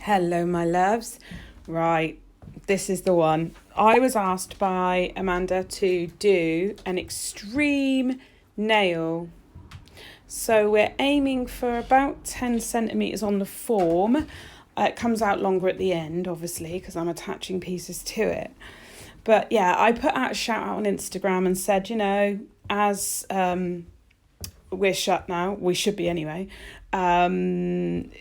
Hello, my loves. Right, this is the one. I was asked by Amanda to do an extreme nail. So we're aiming for about 10 centimetres on the form. It comes out longer at the end, obviously, because I'm attaching pieces to it. But yeah, I put out a shout out on Instagram and said, you know, as we're shut now, we should be anyway, I'm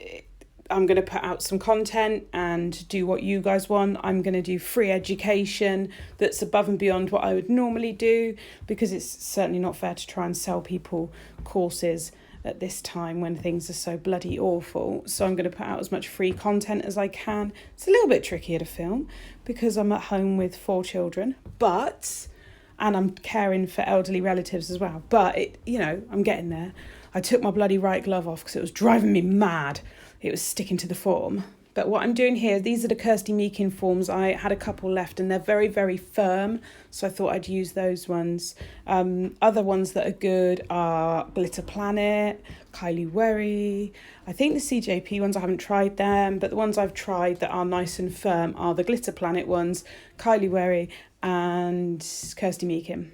going to put out some content and do what you guys want. I'm going to do free education that's above and beyond what I would normally do, because it's certainly not fair to try and sell people courses at this time when things are so bloody awful. So I'm going to put out as much free content as I can. It's a little bit trickier to film because I'm at home with 4 children, and I'm caring for elderly relatives as well. But I'm getting there. I took my bloody right glove off because it was driving me mad. It was sticking to the form. But what I'm doing here, these are the Kirsty Meakin forms. I had a couple left and they're very, very firm. So I thought I'd use those ones. Other ones that are good are Glitter Planet, Kylie Werry. I think the CJP ones, I haven't tried them, but the ones I've tried that are nice and firm are the Glitter Planet ones, Kylie Werry and Kirsty Meakin.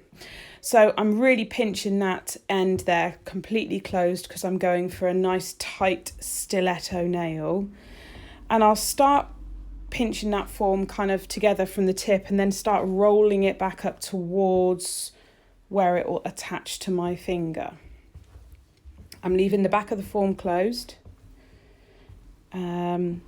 So I'm really pinching that end there completely closed because I'm going for a nice tight stiletto nail. And I'll start pinching that form kind of together from the tip and then start rolling it back up towards where it will attach to my finger. I'm leaving the back of the form closed. And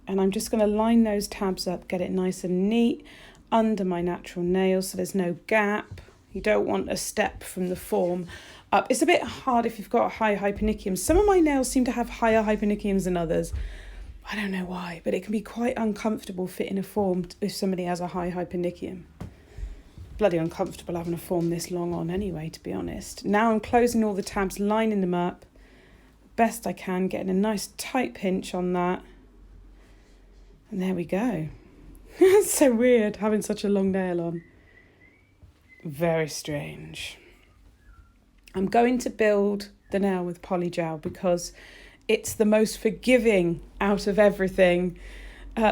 I'm just going to line those tabs up, get it nice and neat under my natural nail so there's no gap. You don't want a step from the form up. It's a bit hard if you've got high hypernychiums. Some of my nails seem to have higher hypernychiums than others. I don't know why, but it can be quite uncomfortable fitting a form if somebody has a high hypernychium. Bloody uncomfortable having a form this long on anyway, to be honest. Now I'm closing all the tabs, lining them up best I can, getting a nice tight pinch on that. And there we go. It's so weird having such a long nail on. Very strange. I'm going to build the nail with Polygel because it's the most forgiving out of everything.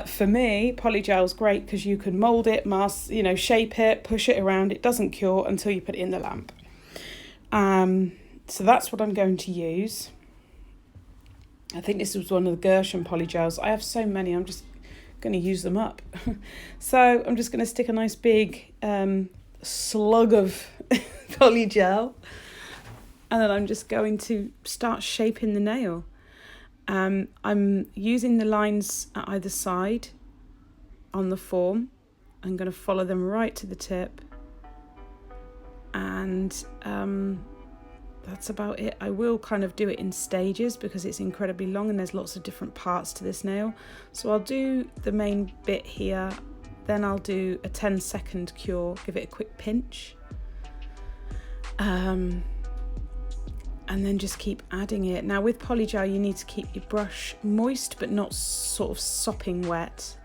For me, Polygel's great because you can mould it, mask, shape it, push it around. It doesn't cure until you put it in the lamp. So that's what I'm going to use. I think this was one of the Gershion Polygels. I have so many, I'm just going to use them up. So I'm just going to stick a nice big slug of Polygel, and then I'm just going to start shaping the nail. I'm using the lines at either side on the form. I'm going to follow them right to the tip, and that's about it. I will kind of do it in stages because it's incredibly long and there's lots of different parts to this nail. So I'll do the main bit here, then I'll do a 10-second cure, give it a quick pinch, and then just keep adding it. Now with Polygel you need to keep your brush moist but not sort of sopping wet,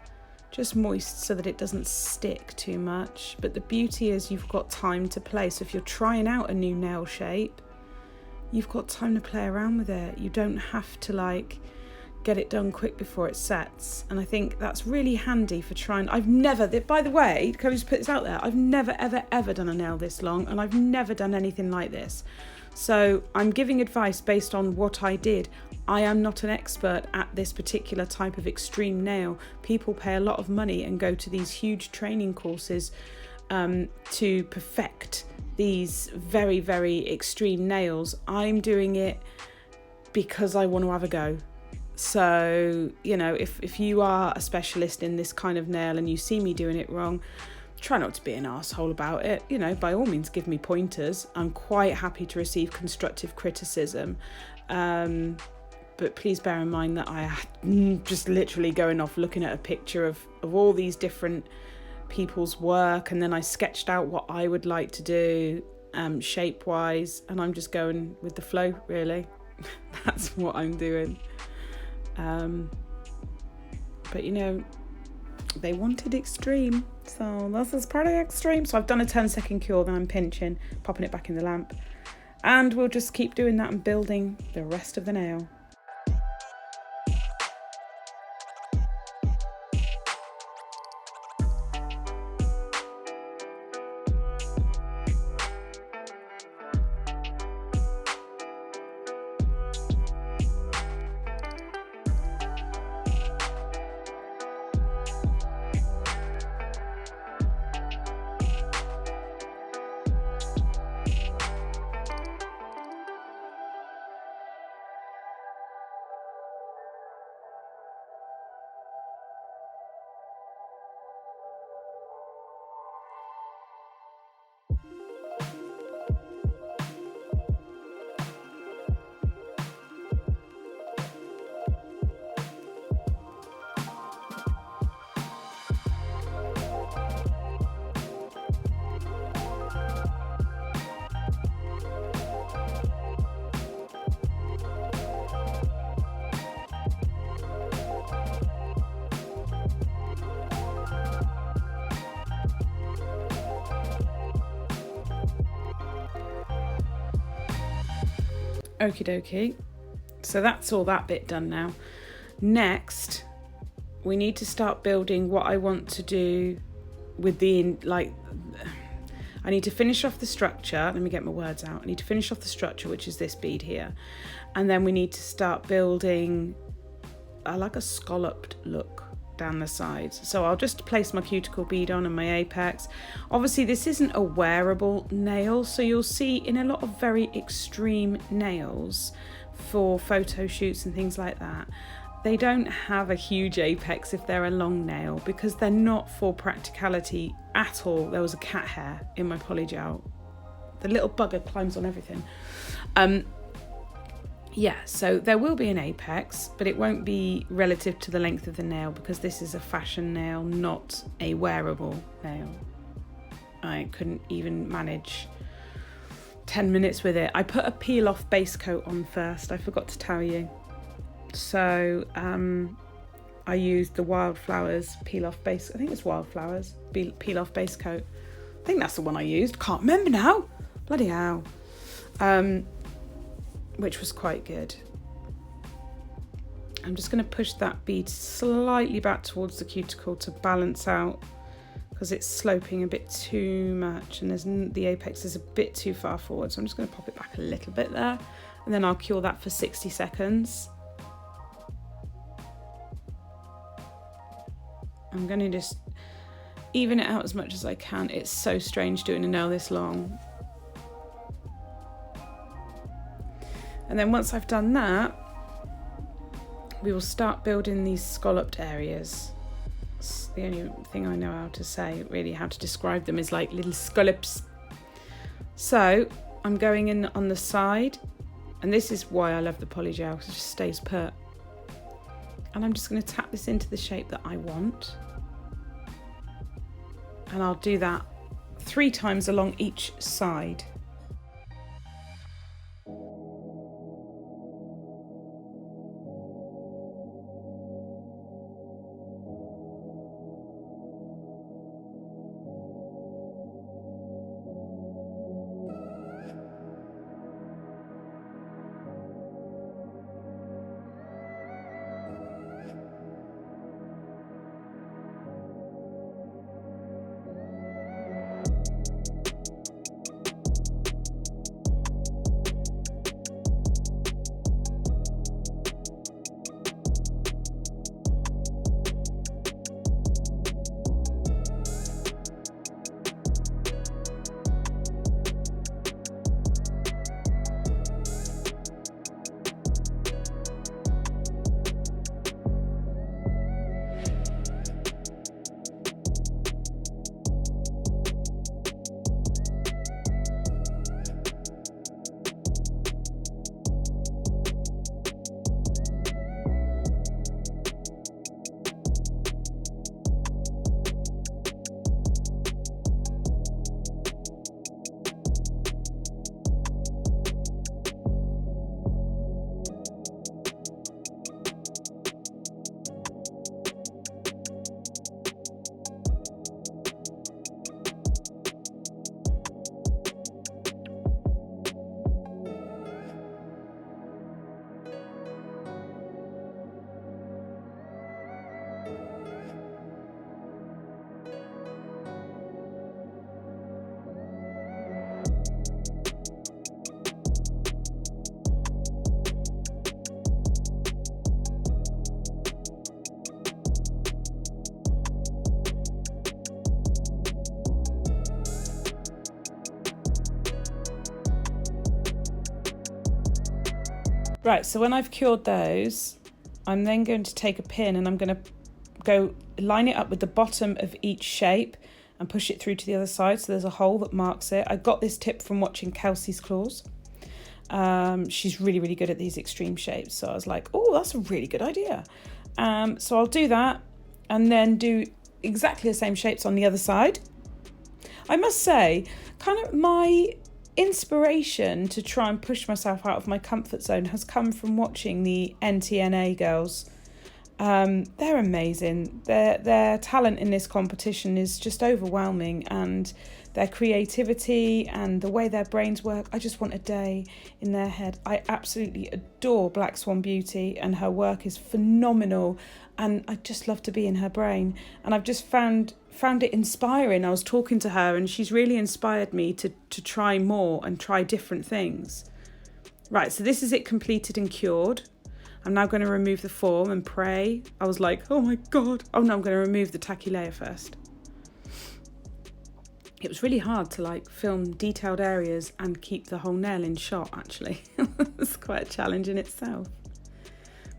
just moist so that it doesn't stick too much. But the beauty is you've got time to play, so if you're trying out a new nail shape, you've got time to play around with it. You don't have to get it done quick before it sets. And I think that's really handy for trying. I've never, by the way, can I just put this out there, I've never ever done a nail this long, and I've never done anything like this. So I'm giving advice based on what I did. I am not an expert at this particular type of extreme nail. People pay a lot of money and go to these huge training courses to perfect these very, very extreme nails. I'm doing it because I want to have a go. So, if you are a specialist in this kind of nail and you see me doing it wrong, try not to be an arsehole about it. By all means, give me pointers. I'm quite happy to receive constructive criticism. But please bear in mind that I just literally going off looking at a picture of all these different people's work, and then I sketched out what I would like to do shape-wise, and I'm just going with the flow, really. That's what I'm doing. But They wanted extreme, so this is pretty extreme. So I've done a 10-second cure, then I'm pinching, popping it back in the lamp. And we'll just keep doing that and building the rest of the nail. Okie dokie. So that's all that bit done now. Next, we need to start building what I want to do with the, like, I need to finish off the structure. Let me get my words out. I need to finish off the structure, which is this bead here. And then we need to start building like a scalloped look down the sides. So I'll just place my cuticle bead on and my apex. Obviously this isn't a wearable nail, so you'll see in a lot of very extreme nails for photo shoots and things like that, they don't have a huge apex if they're a long nail, because they're not for practicality at all. There was a cat hair in my polygel. The little bugger climbs on everything. Yeah, so there will be an apex, but it won't be relative to the length of the nail, because this is a fashion nail, not a wearable nail. I couldn't even manage 10 minutes with it. I put a peel off base coat on first, I forgot to tell you. So I used the Wildflowers peel off base, I think it's Wildflowers peel off base coat. I think that's the one I used, can't remember now, bloody hell. Which was quite good. I'm just going to push that bead slightly back towards the cuticle to balance out, because it's sloping a bit too much and the apex is a bit too far forward. So I'm just going to pop it back a little bit there, and then I'll cure that for 60 seconds. I'm going to just even it out as much as I can. It's so strange doing a nail this long. And then once I've done that, we will start building these scalloped areas. It's the only thing I know how to say, really how to describe them, is like little scallops. So I'm going in on the side, and this is why I love the polygel, because it just stays put. And I'm just going to tap this into the shape that I want. And I'll do that 3 times along each side. Right, so when I've cured those, I'm then going to take a pin and I'm going to go line it up with the bottom of each shape and push it through to the other side so there's a hole that marks it. I got this tip from watching Kelsey's Claws. She's really, really good at these extreme shapes. So I was like, oh, that's a really good idea. So I'll do that and then do exactly the same shapes on the other side. I must say, kind of my inspiration to try and push myself out of my comfort zone has come from watching the NTNA girls. They're amazing. Their talent in this competition is just overwhelming, and their creativity and the way their brains work. I just want a day in their head. I absolutely adore Black Swan Beauty, and her work is phenomenal, and I just love to be in her brain. And I've just found it inspiring. I was talking to her and she's really inspired me to try more and try different things. Right, so this is it completed and cured. I'm now going to remove the form and pray. I was like, oh my God. Oh no, I'm going to remove the tacky layer first. It was really hard to film detailed areas and keep the whole nail in shot, actually. It's quite a challenge in itself.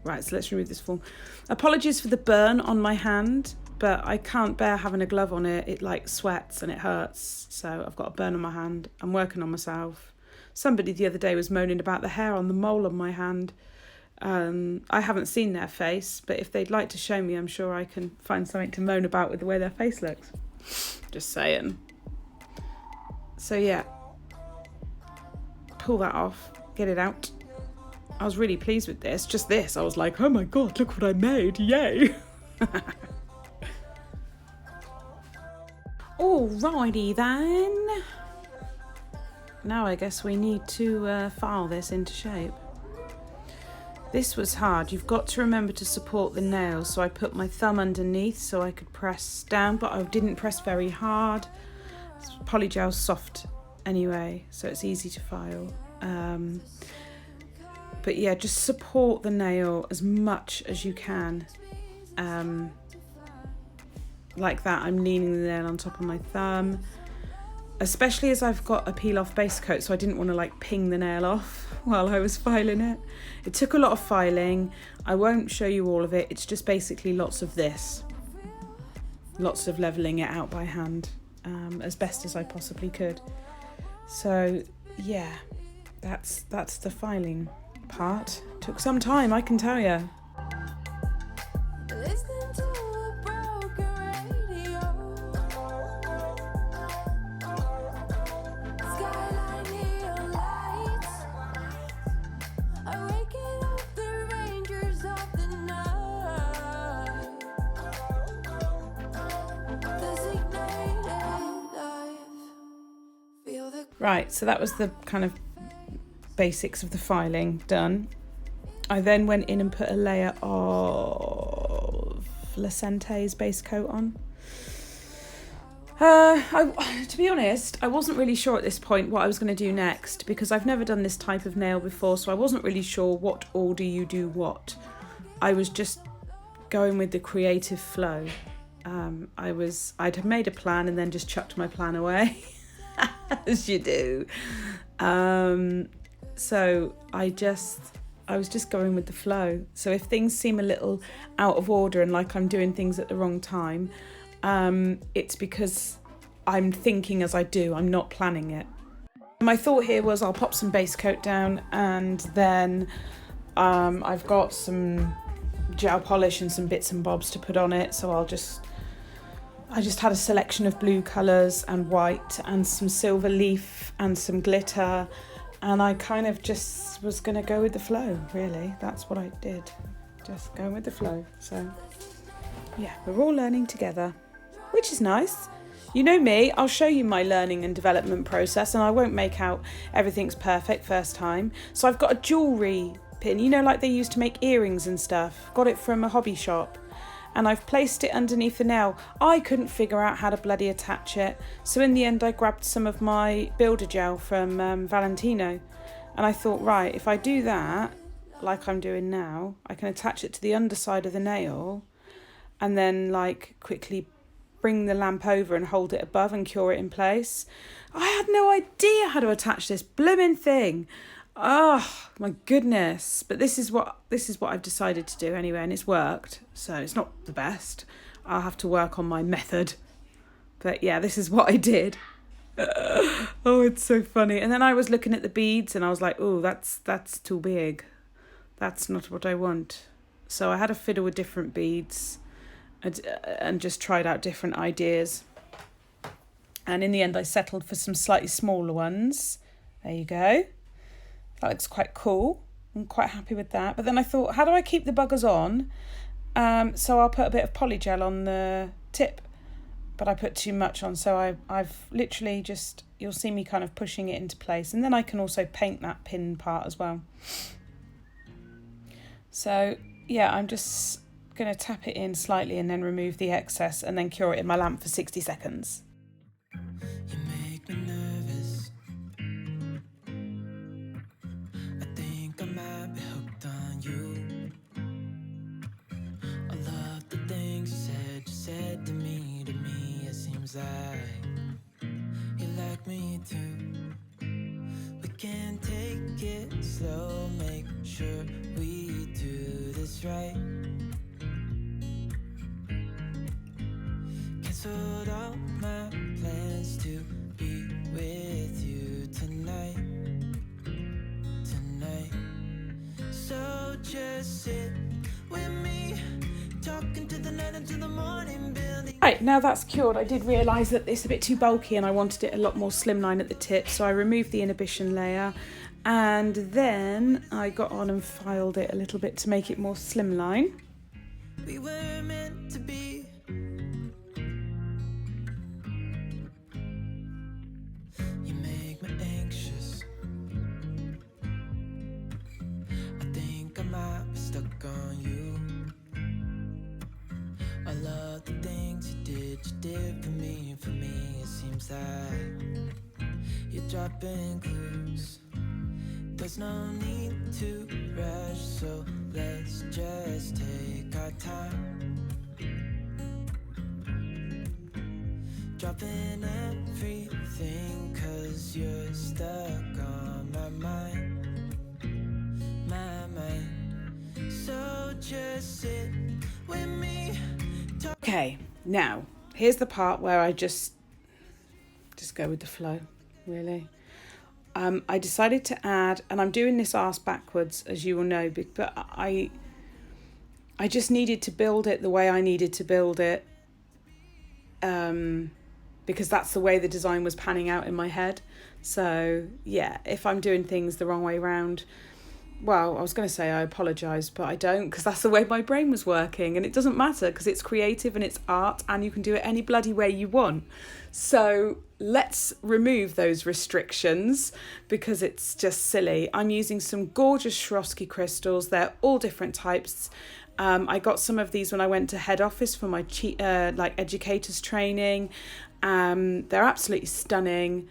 Right, so let's remove this form. Apologies for the burn on my hand, but I can't bear having a glove on it. It sweats and it hurts. So I've got a burn on my hand. I'm working on myself. Somebody the other day was moaning about the hair on the mole on my hand. I haven't seen their face, but if they'd like to show me, I'm sure I can find something to moan about with the way their face looks. Just saying. So yeah, pull that off, get it out. I was really pleased with this. Just this, I was like, oh my God, look what I made, yay. Alrighty then. Now I guess we need to file this into shape. This was hard. You've got to remember to support the nail. So I put my thumb underneath so I could press down, but I didn't press very hard. Polygel's soft anyway, so it's easy to file. But yeah, just support the nail as much as you can. Like that, I'm leaning the nail on top of my thumb. Especially as I've got a peel-off base coat, so I didn't want to ping the nail off while I was filing it. It took a lot of filing. I won't show you all of it. It's just basically lots of this. Lots of levelling it out by hand, as best as I possibly could. So yeah, that's the filing part. Took some time, I can tell you. Right, so that was the kind of basics of the filing done. I then went in and put a layer of Lecente's base coat on. To be honest, I wasn't really sure at this point what I was going to do next, because I've never done this type of nail before, so I wasn't really sure what order you do what. I was just going with the creative flow. I'd made a plan and then just chucked my plan away. As you do. So I was just going with the flow. So if things seem a little out of order and like I'm doing things at the wrong time, it's because I'm thinking as I do, I'm not planning it. My thought here was I'll pop some base coat down, and then I've got some gel polish and some bits and bobs to put on it, so I just had a selection of blue colours and white and some silver leaf and some glitter, and I kind of just was going to go with the flow, really. That's what I did, just go with the flow. So yeah, we're all learning together, which is nice. You know me, I'll show you my learning and development process, and I won't make out everything's perfect first time. So I've got a jewellery pin, like they used to make earrings and stuff. Got it from a hobby shop. And I've placed it underneath the nail. I couldn't figure out how to bloody attach it. So in the end, I grabbed some of my builder gel from Valentino. And I thought, right, if I do that, like I'm doing now, I can attach it to the underside of the nail and then quickly bring the lamp over and hold it above and cure it in place. I had no idea how to attach this blooming thing. Oh my goodness. But this is what I've decided to do anyway, and it's worked. So it's not the best. I'll have to work on my method. But yeah, this is what I did. Oh, it's so funny. And then I was looking at the beads and I was like, oh, that's too big. That's not what I want. So I had a fiddle with different beads and just tried out different ideas. And in the end, I settled for some slightly smaller ones. There you go. That looks quite cool. I'm quite happy with that. But then I thought, how do I keep the buggers on? So I'll put a bit of polygel on the tip. But I put too much on, so I've literally just, you'll see me kind of pushing it into place. And then I can also paint that pin part as well. So yeah, I'm just going to tap it in slightly and then remove the excess and then cure it in my lamp for 60 seconds. You make me nervous. I think I might be hooked on you. I love the things you said to me. It seems like you like me too. We can take it slow, make sure we do this right. Canceled all my plans to be with you tonight. So just sit with me, talking to the night until the morning, building. Right, now that's cured, I did realise that it's a bit too bulky and I wanted it a lot more slimline at the tip, so I removed the inhibition layer and then I got on and filed it a little bit to make it more slimline. We were meant to be. You make me anxious. I think I might be stuck on you. I love the things you did for me. For me, it seems like you're dropping clues. There's no need to rush, so let's just take our time. Dropping everything, 'cause you're stuck on my mind. So just sit with me. Okay, now here's the part where I just go with the flow, really. I decided to add, and I'm doing this arse backwards, as you will know, but I just needed to build it the way I needed to build it, because that's the way the design was panning out in my head. So yeah, if I'm doing things the wrong way around, well, I was going to say I apologise, but I don't, because that's the way my brain was working, and it doesn't matter because it's creative and it's art and you can do it any bloody way you want. So let's remove those restrictions because it's just silly. I'm using some gorgeous Swarovski crystals. They're all different types. I got some of these when I went to head office for my educators training. They're absolutely stunning.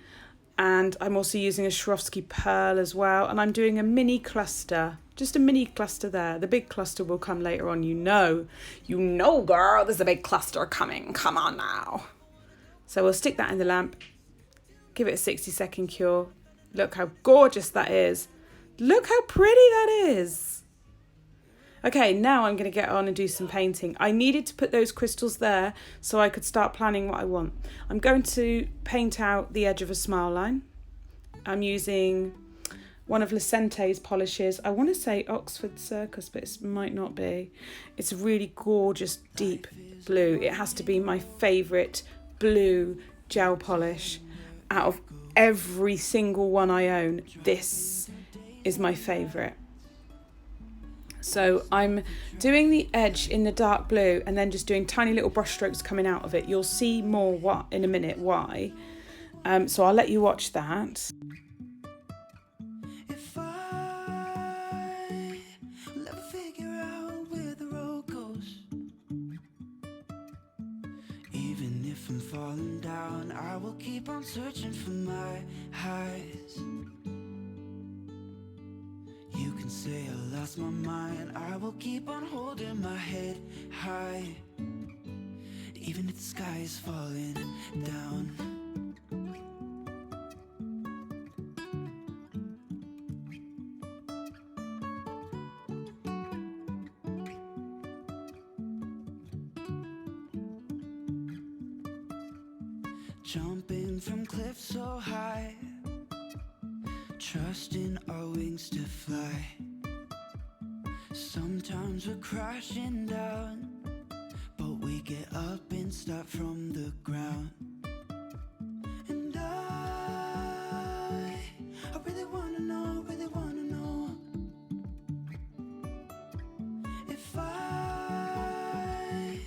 And I'm also using a Swarovski pearl as well. And I'm doing a mini cluster, just a mini cluster there. The big cluster will come later on, you know, girl, there's a big cluster coming. Come on now. So we'll stick that in the lamp, give it a 60-second cure. Look how gorgeous that is. Look how pretty that is. Okay, now I'm going to get on and do some painting. I needed to put those crystals there so I could start planning what I want. I'm going to paint out the edge of a smile line. I'm using one of Lecente's polishes. I want to say Oxford Circus, but it might not be. It's a really gorgeous deep blue. It has to be my favourite blue gel polish. Out of every single one I own, this is my favourite. So I'm doing the edge in the dark blue and then just doing tiny little brush strokes coming out of it. You'll see more in a minute why. So I'll let you watch that. If I will ever figure out where the road goes, even if I'm falling down, I will keep on searching for my highs. You can say I lost my mind, I will keep on holding my head high, even if the sky is falling down. jumping from cliffs so high, trusting our wings to fly. Sometimes we're crashing down, but we get up and start from the ground. And I really wanna know, if I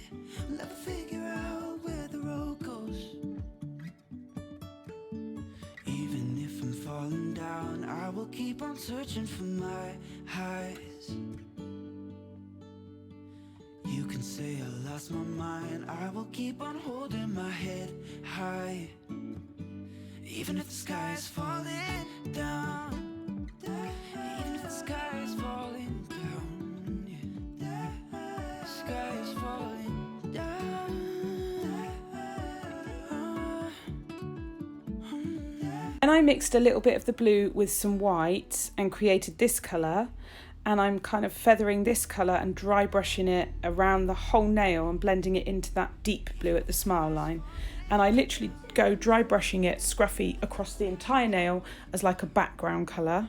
will ever figure out where the road goes. Even if I'm falling down, I will keep on searching for my highs. You can say I lost my mind, I will keep on holding my head high. Even if the sky is falling down, even if the sky is falling down, yeah. The sky is falling down. And I mixed a little bit of the blue with some white and created this colour. And I'm kind of feathering this colour and dry brushing it around the whole nail and blending it into that deep blue at the smile line. And I literally go dry brushing it scruffy across the entire nail as like a background colour.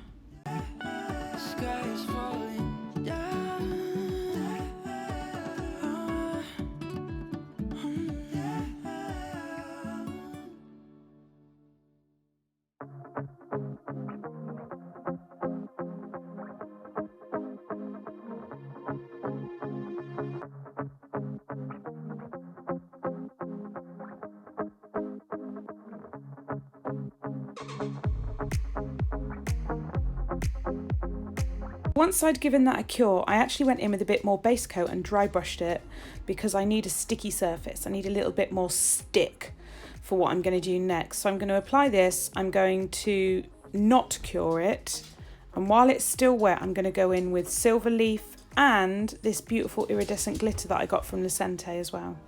Once I'd given that a cure, I actually went in with a bit more base coat and dry brushed it because I need a sticky surface. I need a little bit more stick for what I'm going to do next. So I'm going to apply this. I'm going to not cure it. And while it's still wet, I'm going to go in with silver leaf and this beautiful iridescent glitter that I got from Lecente as well.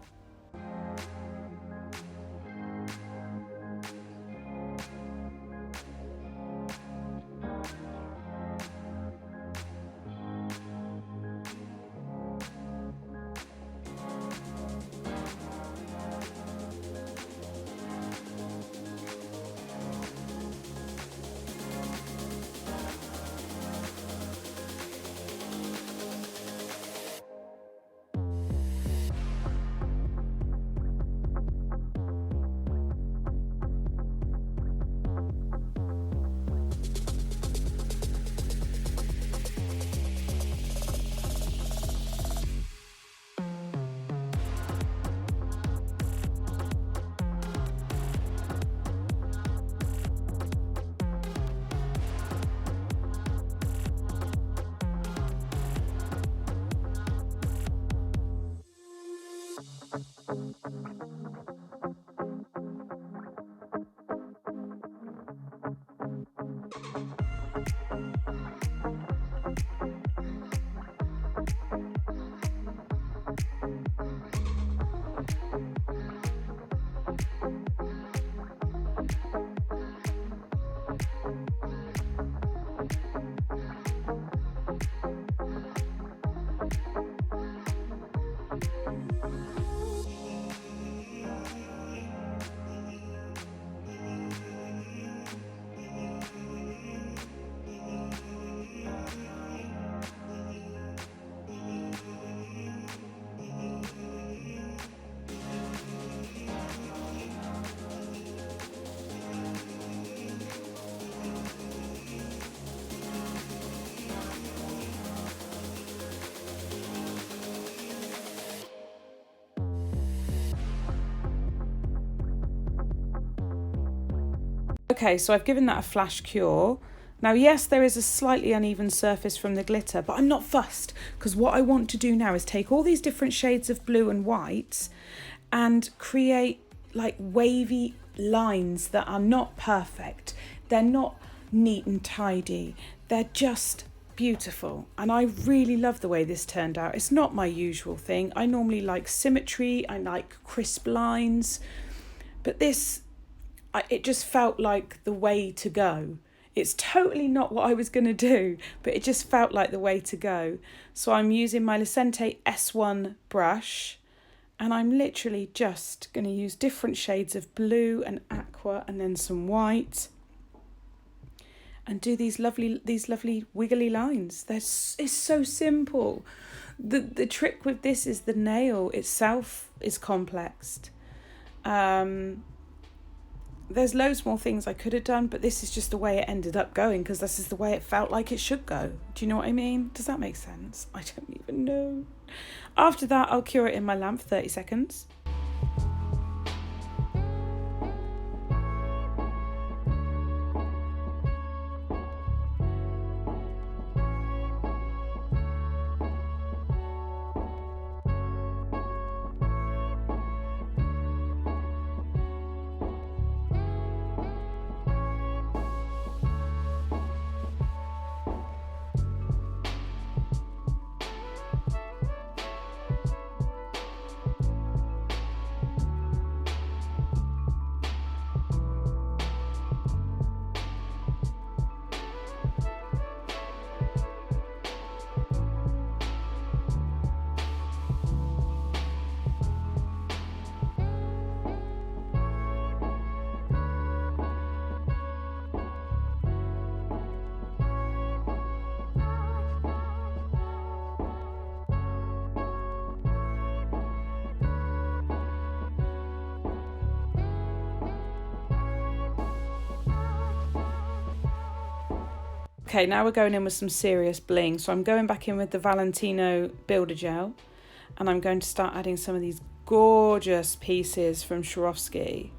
Okay, so I've given that a flash cure. Now, yes, there is a slightly uneven surface from the glitter, but I'm not fussed because what I want to do now is take all these different shades of blue and white and create like wavy lines that are not perfect. They're not neat and tidy. They're just beautiful. And I really love the way this turned out. It's not my usual thing. I normally like symmetry. I like crisp lines. But this, it just felt like the way to go. It's totally not what I was going to do, but it just felt like the way to go. So I'm using my Lecente S1 brush And I'm literally just going to use different shades of blue and aqua and then some white and do these lovely wiggly lines. It's so simple. The trick with this is the nail itself is complexed. There's loads more things I could have done, but this is just the way it ended up going because this is the way it felt like it should go. Do you know what I mean? Does that make sense? I don't even know. After that, I'll cure it in my lamp for 30 seconds. Okay, now we're going in with some serious bling. So I'm going back in with the Valentino Builder Gel and I'm going to start adding some of these gorgeous pieces from Swarovski.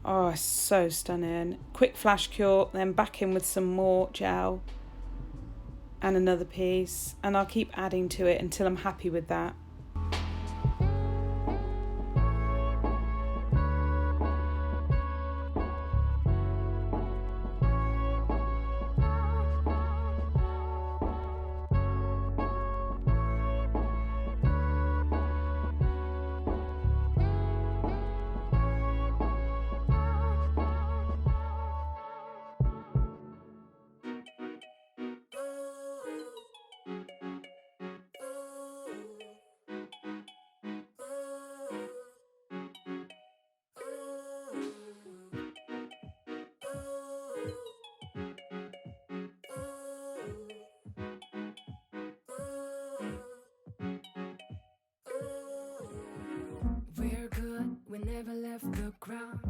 Oh, it's so stunning. Quick flash cure, then back in with some more gel and another piece. And I'll keep adding to it until I'm happy with that.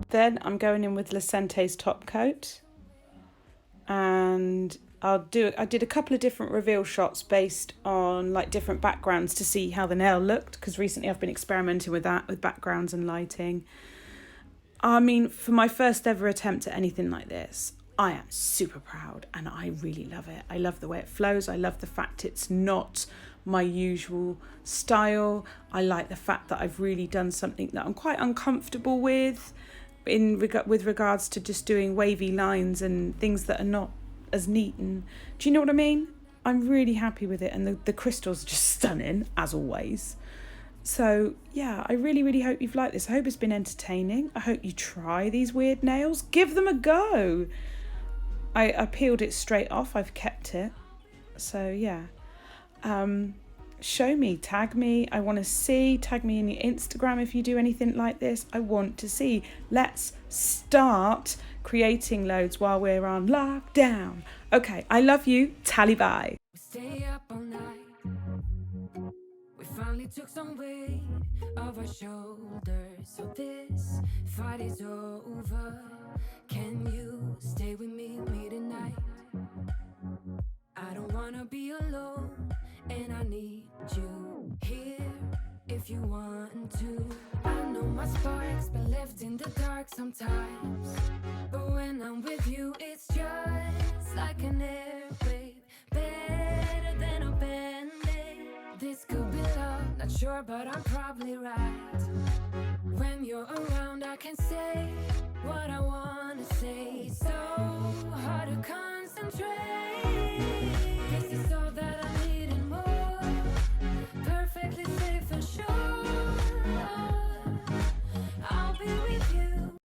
Then I'm going in with Lecente's top coat and I did a couple of different reveal shots based on like different backgrounds to see how the nail looked, because recently I've been experimenting with that, with backgrounds and lighting. I mean, for my first ever attempt at anything like this, I am super proud and I really love it. I love the way it flows. I love the fact it's not my usual style. I like the fact that I've really done something that I'm quite uncomfortable with with regards to just doing wavy lines and things that are not as neat. And do you know what I mean? I'm really happy with it, and the crystals are just stunning as always. So yeah, I really hope you've liked this. I hope it's been entertaining. I hope you try these weird nails. Give them a go. I peeled it straight off. I've kept it. So yeah. Show me, tag me. I want to see. Tag me in your Instagram if you do anything like this. I want to see. Let's start creating loads while we're on lockdown. Okay, I love you. Tally bye. Stay up all night. We finally took some weight off our shoulders. So this fight is over. Can you stay with me tonight? I don't wanna be alone, and I need you here if you want to. I know my spark's been left in the dark sometimes, but when I'm with you, it's just like an airwave, better than a band-aid. This could be love, not sure, but I'm probably right. When you're around, I can say what I wanna say.